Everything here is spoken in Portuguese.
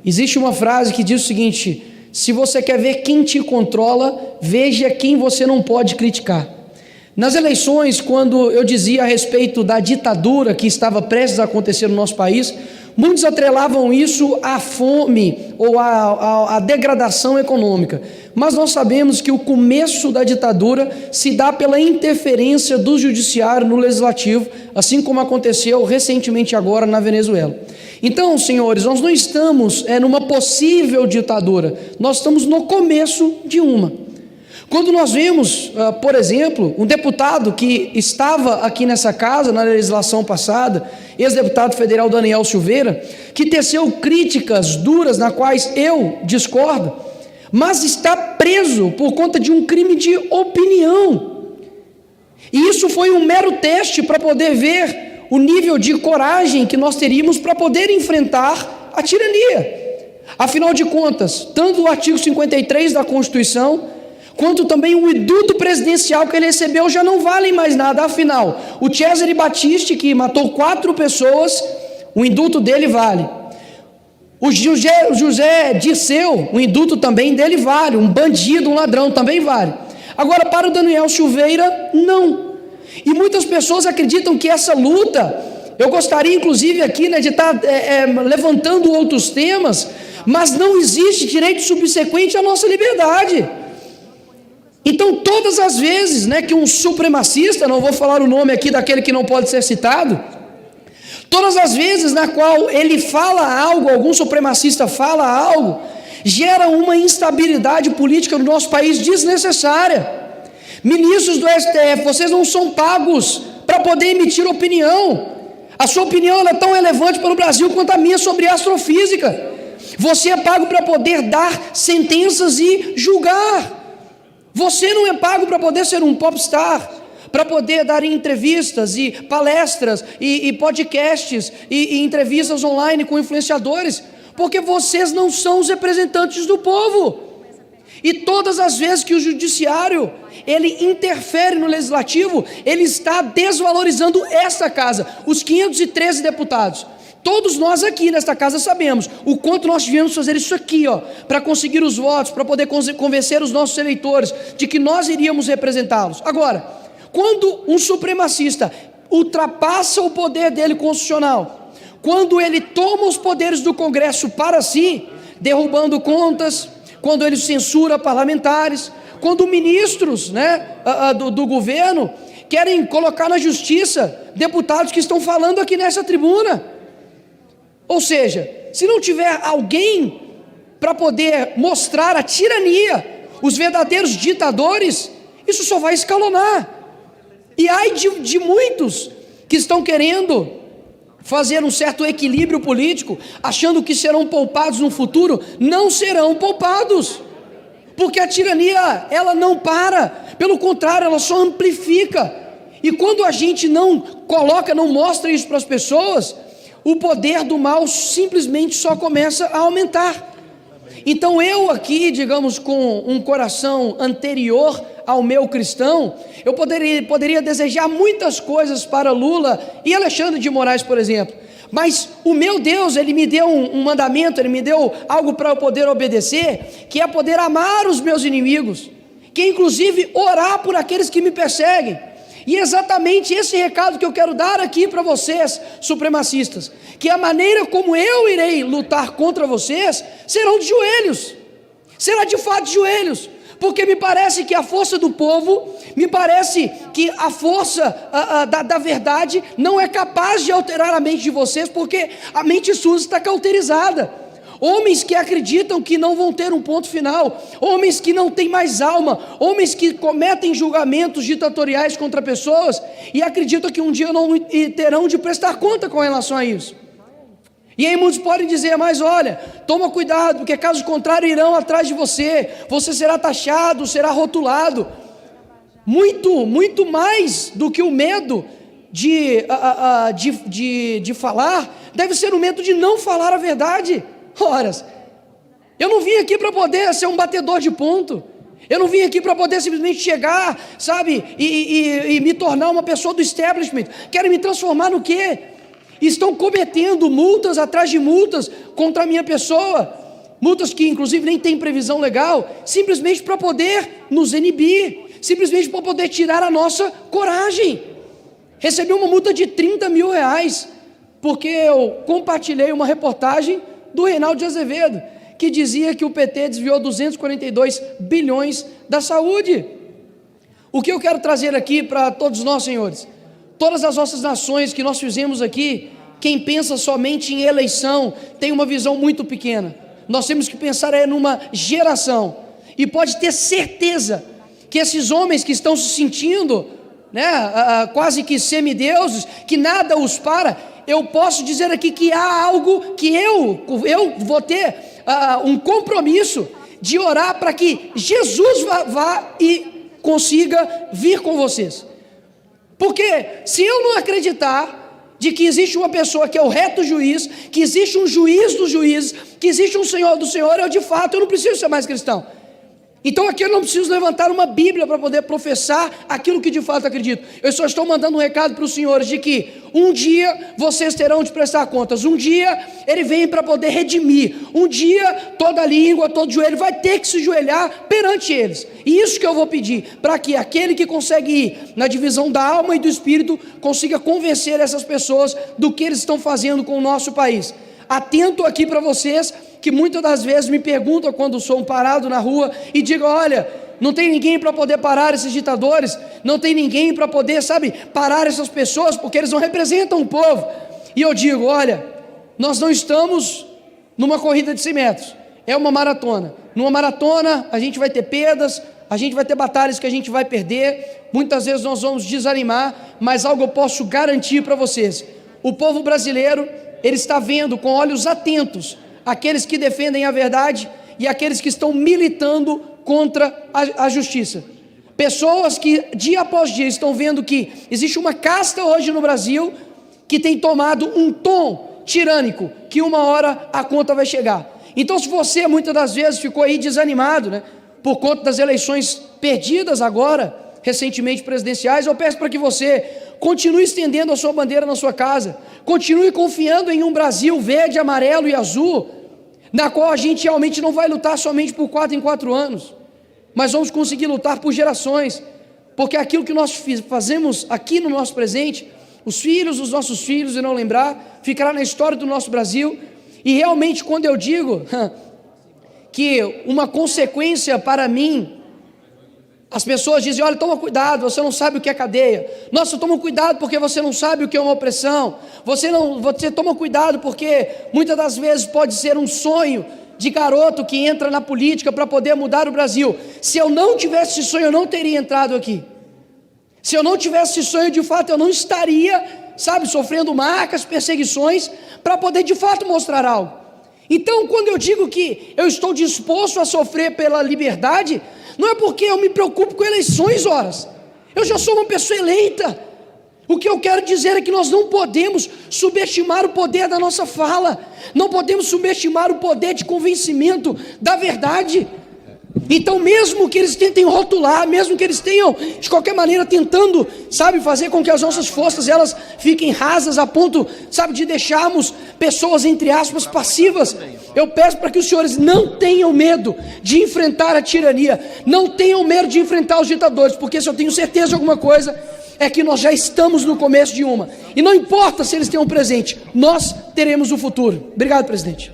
Existe uma frase que diz o seguinte: se você quer ver quem te controla, veja quem você não pode criticar. Nas eleições, quando eu dizia a respeito da ditadura que estava prestes a acontecer no nosso país, muitos atrelavam isso à fome ou à degradação econômica. Mas nós sabemos que o começo da ditadura se dá pela interferência do judiciário no legislativo, assim como aconteceu recentemente agora na Venezuela. Então, senhores, nós não estamos numa possível ditadura, nós estamos no começo de uma. Quando nós vemos, por exemplo, um deputado que estava aqui nessa casa na legislação passada, ex-deputado federal Daniel Silveira, que teceu críticas duras, nas quais eu discordo, mas está preso por conta de um crime de opinião. E isso foi um mero teste para poder ver o nível de coragem que nós teríamos para poder enfrentar a tirania. Afinal de contas, tanto o artigo 53 da Constituição, quanto também o induto presidencial que ele recebeu já não valem mais nada. Afinal, o Cesare Battisti, que matou 4 pessoas, o induto dele vale. O José Dirceu, o induto também dele vale. Um bandido, um ladrão, também vale. Agora, para o Daniel Silveira, não. E muitas pessoas acreditam que essa luta, eu gostaria inclusive aqui de estar levantando outros temas, mas não existe direito subsequente à nossa liberdade. Então, todas as vezes que um supremacista, não vou falar o nome aqui daquele que não pode ser citado, todas as vezes na qual ele fala algo, algum supremacista fala algo, gera uma instabilidade política no nosso país desnecessária. Ministros do STF, vocês não são pagos para poder emitir opinião. A sua opinião é tão relevante para o Brasil quanto a minha sobre astrofísica. Você é pago para poder dar sentenças e julgar. Você não é pago para poder ser um popstar, para poder dar entrevistas e palestras e podcasts e entrevistas online com influenciadores, porque vocês não são os representantes do povo. E todas as vezes que o judiciário ele interfere no legislativo, ele está desvalorizando esta casa, os 513 deputados. Todos nós aqui nesta casa sabemos o quanto nós tivemos que fazer isso aqui, para conseguir os votos, para poder convencer os nossos eleitores de que nós iríamos representá-los. Agora, quando um supremacista ultrapassa o poder dele constitucional, quando ele toma os poderes do Congresso para si, derrubando contas, quando ele censura parlamentares, quando ministros do governo querem colocar na justiça deputados que estão falando aqui nessa tribuna. Ou seja, se não tiver alguém para poder mostrar a tirania, os verdadeiros ditadores, isso só vai escalonar. E ai de muitos que estão querendo fazer um certo equilíbrio político, achando que serão poupados no futuro, não serão poupados, porque a tirania, ela não para, pelo contrário, ela só amplifica. E quando a gente não coloca, não mostra isso para as pessoas, o poder do mal simplesmente só começa a aumentar. Então eu aqui, digamos, com um coração anterior ao meu cristão, eu poderia desejar muitas coisas para Lula e Alexandre de Moraes, por exemplo, mas o meu Deus, Ele me deu um mandamento, Ele me deu algo para eu poder obedecer, que é poder amar os meus inimigos, que é inclusive orar por aqueles que me perseguem. E é exatamente esse recado que eu quero dar aqui para vocês, supremacistas, que a maneira como eu irei lutar contra vocês serão de joelhos, será de fato de joelhos, porque me parece que a força do povo, me parece que a força da verdade não é capaz de alterar a mente de vocês, porque a mente sua está cauterizada. Homens que acreditam que não vão ter um ponto final, homens que não têm mais alma, homens que cometem julgamentos ditatoriais contra pessoas e acreditam que um dia não terão de prestar conta com relação a isso. E aí muitos podem dizer, mas olha, toma cuidado, porque caso contrário irão atrás de você, você será taxado, será rotulado. Muito mais do que o medo de falar, deve ser o medo de não falar a verdade. Ora, eu não vim aqui para poder ser um batedor de ponto, eu não vim aqui para poder simplesmente chegar, sabe, e me tornar uma pessoa do establishment. Quero me transformar no quê? estão cometendo multas atrás de multas contra a minha pessoa, multas que inclusive nem tem previsão legal, simplesmente para poder nos inibir, simplesmente para poder tirar a nossa coragem. Recebi uma multa de 30 mil reais, porque eu compartilhei uma reportagem do Reinaldo de Azevedo, que dizia que o PT desviou 242 bilhões da saúde. O que eu quero trazer aqui para todos nós, senhores? Todas as nossas nações que nós fizemos aqui, quem pensa somente em eleição, tem uma visão muito pequena. Nós temos que pensar numa geração, e pode ter certeza que esses homens que estão se sentindo, quase que semideuses, que nada os para, eu posso dizer aqui que há algo que eu vou ter um compromisso de orar para que Jesus vá e consiga vir com vocês. Porque se eu não acreditar de que existe uma pessoa que é o reto juiz, que existe um juiz dos juízes, que existe um Senhor do Senhor, eu não preciso ser mais cristão. Então aqui eu não preciso levantar uma Bíblia para poder professar aquilo que de fato acredito. Eu só estou mandando um recado para os senhores de que um dia vocês terão de prestar contas, um dia Ele vem para poder redimir, um dia toda língua, todo joelho vai ter que se joelhar perante eles. E isso que eu vou pedir, para que aquele que consegue ir na divisão da alma e do espírito, consiga convencer essas pessoas do que eles estão fazendo com o nosso país. Atento aqui para vocês, que muitas das vezes me perguntam quando sou parado na rua e digo, olha, não tem ninguém para poder parar esses ditadores, não tem ninguém para poder, parar essas pessoas, porque eles não representam o povo. E eu digo, olha, nós não estamos numa corrida de 100 metros, é uma maratona. Numa maratona a gente vai ter perdas, a gente vai ter batalhas que a gente vai perder, muitas vezes nós vamos desanimar, mas algo eu posso garantir para vocês, o povo brasileiro, ele está vendo com olhos atentos aqueles que defendem a verdade e aqueles que estão militando contra a justiça. Pessoas que dia após dia estão vendo que existe uma casta hoje no Brasil que tem tomado um tom tirânico, que uma hora a conta vai chegar. Então, se você muitas das vezes ficou aí desanimado, por conta das eleições perdidas agora, recentemente presidenciais, eu peço para que você continue estendendo a sua bandeira na sua casa, continue confiando em um Brasil verde, amarelo e azul, na qual a gente realmente não vai lutar somente por 4 em 4 anos, mas vamos conseguir lutar por gerações, porque aquilo que nós fazemos aqui no nosso presente, os filhos dos nossos filhos irão lembrar, ficará na história do nosso Brasil. E realmente quando eu digo que uma consequência para mim, as pessoas dizem, olha, toma cuidado, você não sabe o que é cadeia. Nossa, toma cuidado porque você não sabe o que é uma opressão. Você toma cuidado porque muitas das vezes pode ser um sonho de garoto que entra na política para poder mudar o Brasil. Se eu não tivesse esse sonho, eu não teria entrado aqui. Se eu não tivesse esse sonho, de fato, eu não estaria, sofrendo marcas, perseguições, para poder de fato mostrar algo. Então, quando eu digo que eu estou disposto a sofrer pela liberdade, não é porque eu me preocupo com eleições, horas. Eu já sou uma pessoa eleita. O que eu quero dizer é que nós não podemos subestimar o poder da nossa fala, não podemos subestimar o poder de convencimento da verdade. Então, mesmo que eles tentem rotular, mesmo que eles tenham, de qualquer maneira, tentando, fazer com que as nossas forças, elas fiquem rasas a ponto, de deixarmos pessoas, entre aspas, passivas, eu peço para que os senhores não tenham medo de enfrentar a tirania, não tenham medo de enfrentar os ditadores, porque se eu tenho certeza de alguma coisa, é que nós já estamos no começo de uma, e não importa se eles tenham presente, nós teremos o futuro. Obrigado, presidente.